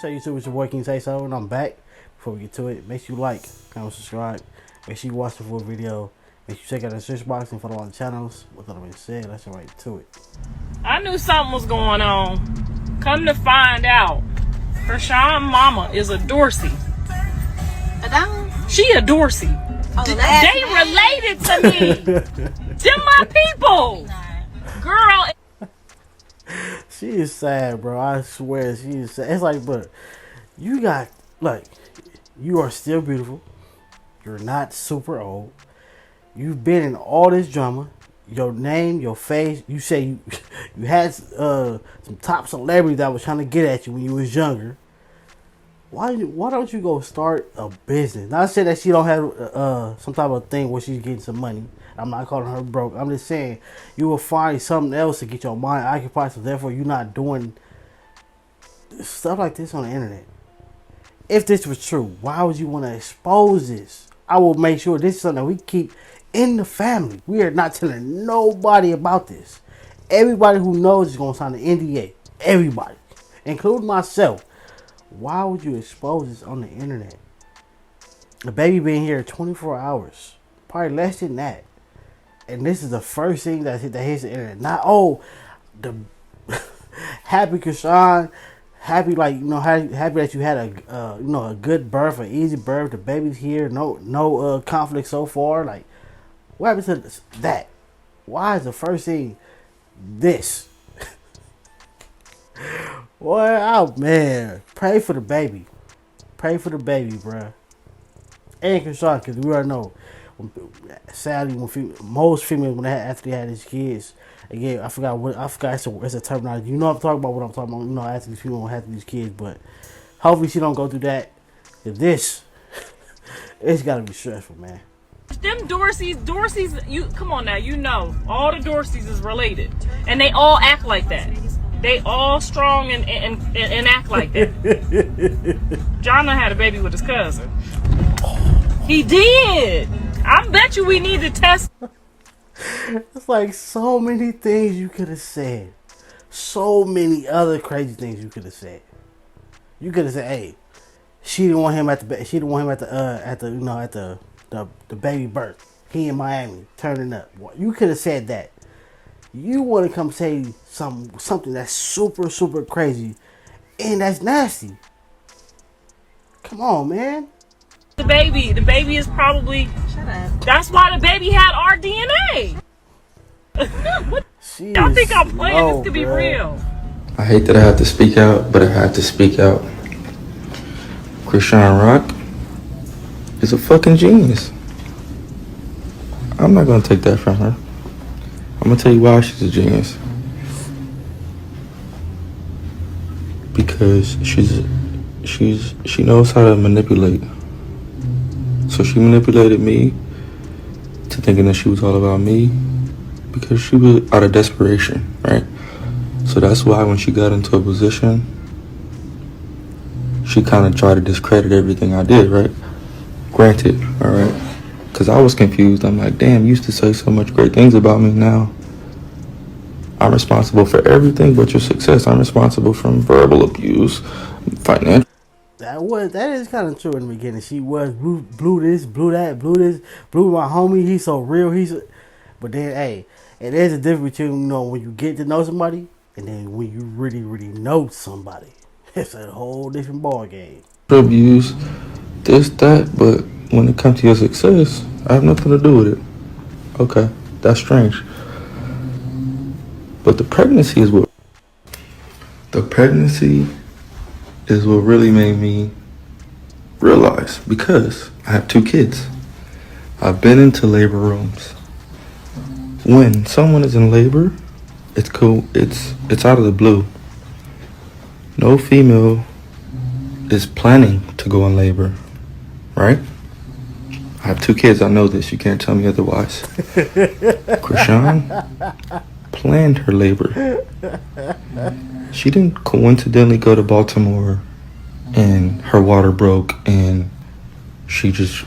So YouTube, it's your boy King Say So, and I'm back. Before we get to it, make sure you like, comment, subscribe. Make sure you watch the full video. Make sure you check out the search box and follow all the channels. With all that being said, let's get right to it. I knew something was going on. Come to find out, Chrisean mama is a Dorsey. She a Dorsey. Oh, they related to me. Them my people. Girl. She is sad, bro. I swear, she is sad. It's like, but you got, like, you are still beautiful. You're not super old. You've been in all this drama. Your name, your face. You say you had some top celebrity that was trying to get at you when you was younger. Why don't you go start a business? Not saying that she don't have some type of thing where she's getting some money. I'm not calling her broke. I'm just saying you will find something else to get your mind occupied. So therefore, you're not doing stuff like this on the internet. If this was true, why would you want to expose this? I will make sure this is something that we keep in the family. We are not telling nobody about this. Everybody who knows is going to sign an NDA. Everybody, including myself. Why would you expose this on the internet? The baby been here 24 hours. Probably less than that. And this is the first thing that hits the internet. Not, the happy Chrisean, happy happy that you had a good birth, an easy birth. The baby's here, no conflict so far. Like, what happened to that? Why is the first thing this? Boy, oh man, pray for the baby. Pray for the baby, bruh. And Chrisean, because we already know. Sadly, most females after they had these kids, again, I forgot it's a terminology. You know what I'm talking about? What I'm talking about? You know, after these people have these kids, but hopefully she don't go through that. This, it's gotta be stressful, man. Them Dorseys, you come on now. You know, all the Dorseys is related, and they all act like that. They all strong and act like that. John had a baby with his cousin. He did. I bet you we need to test. It's like so many things you could have said. So many other crazy things you could have said. You could have said, "Hey, she didn't want him at the baby birth. He in Miami turning up." You could have said that. You want to come say something that's super, super crazy, and that's nasty. Come on, man. The baby is probably. Shut up. That's why the baby had our DNA. Y'all think I'm playing? This could be real. I hate that I have to speak out, but I have to speak out. Chrisean Rock is a fucking genius. I'm not gonna take that from her. I'm gonna tell you why she's a genius. Because she knows how to manipulate. So she manipulated me to thinking that she was all about me because she was out of desperation, right? So that's why when she got into a position, she kind of tried to discredit everything I did, right? Granted, all right? Because I was confused. I'm like, damn, you used to say so much great things about me. Now I'm responsible for everything but your success. I'm responsible from verbal abuse, financial. That is kind of true in the beginning. She was blew this, blew that, blew my homie. He's so real. But then, hey, and there's a difference between when you get to know somebody and then when you really, really know somebody. It's a whole different ball game. Abuse, this, that, but when it comes to your success, I have nothing to do with it. Okay, that's strange. But the pregnancy is what really made me realize, because I have 2 kids. I've been into labor rooms. When someone is in labor, it's cool. It's out of the blue. No female is planning to go in labor, right? I have 2 kids. I know this. You can't tell me otherwise. Chrisean planned her labor. She didn't coincidentally go to Baltimore and her water broke and she just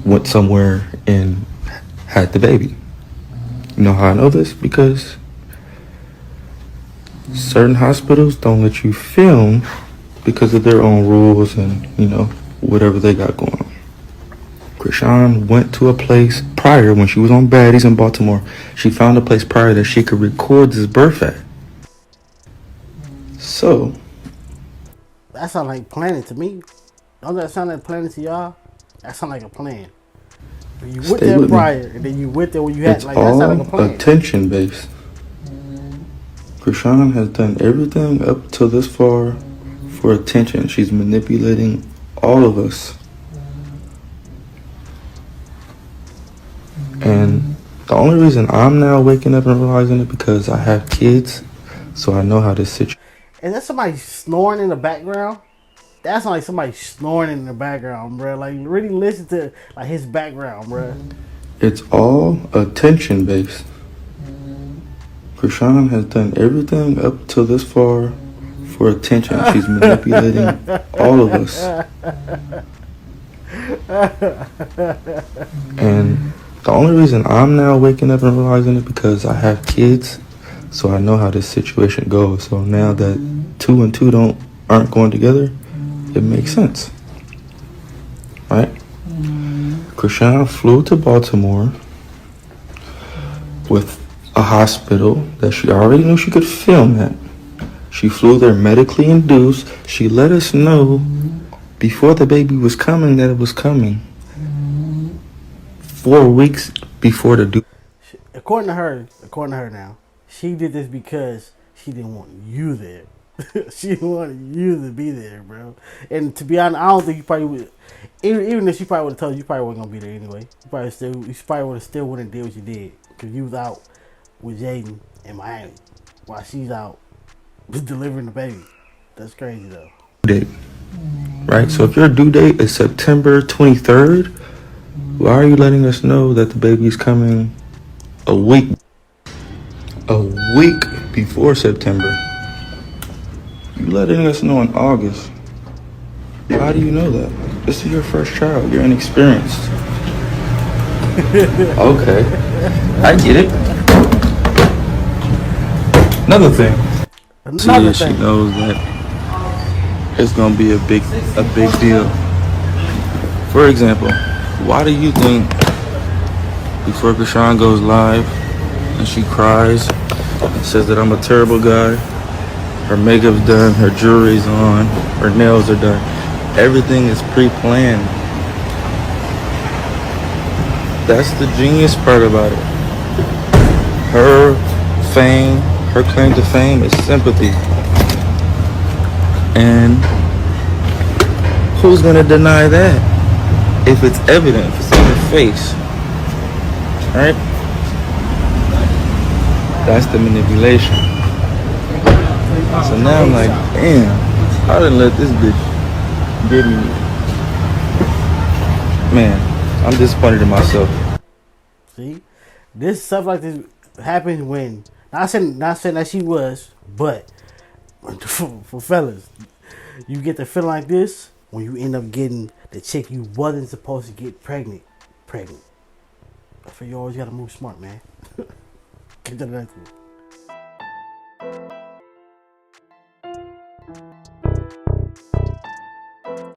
went somewhere and had the baby. You know how I know this? Because certain hospitals don't let you film because of their own rules and, whatever they got going on. Chrisean went to a place prior when she was on Baddies in Baltimore. She found a place prior that she could record this birth at. So, That sound like planning to me. Don't that sound like planning to y'all? That sound like a plan. When you went stay there with me. prior, and then you went there when you had It's like that sound all like a plan. attention based. Chrisean has done everything up till this far for attention. She's manipulating all of us. And the only reason I'm now waking up and realizing it because I have kids, so I know how this situation. Is that somebody snoring in the background? That sounds like somebody snoring in the background, bro. Like, really listen to like his background, bro. It's all attention based. Chrisean has done everything up till this far for attention. She's manipulating all of us. And the only reason I'm now waking up and realizing it because I have kids, so I know how this situation goes. So now that 2 and 2 aren't going together, it makes sense, right? Chrisean flew to Baltimore with a hospital that she already knew she could film at. She flew there medically induced. She let us know before the baby was coming that it was coming. 4 weeks before the due. According to her now, she did this because she didn't want you there. She didn't want you to be there, bro. And to be honest, I don't think you probably would. Even if she probably would have told you, you probably wasn't gonna be there anyway. You probably would have still wouldn't did what you did because you was out with Jaden in Miami while she's out delivering the baby. That's crazy though. Date, right? So if your due date is September 23rd, why are you letting us know that the baby's coming a week before September? You letting us know in August. How do you know that? This is your first child. You're inexperienced. Okay, I get it. Another thing. She knows that it's gonna be a big deal. For example, why do you think before Chrisean goes live and she cries and says that I'm a terrible guy, her makeup's done, her jewelry's on, her nails are done, everything is pre-planned. That's the genius part about it. Her fame, her claim to fame is sympathy. And who's gonna deny that? If it's evident, if it's in your face, right? That's the manipulation. So now I'm like, damn, I didn't let this bitch get me. Man, I'm disappointed in myself. See, this stuff like this happens when not saying that she was, but for fellas, you get the feeling like this when you end up getting the chick you wasn't supposed to get pregnant. I feel you always gotta move smart, man. Get to the next one.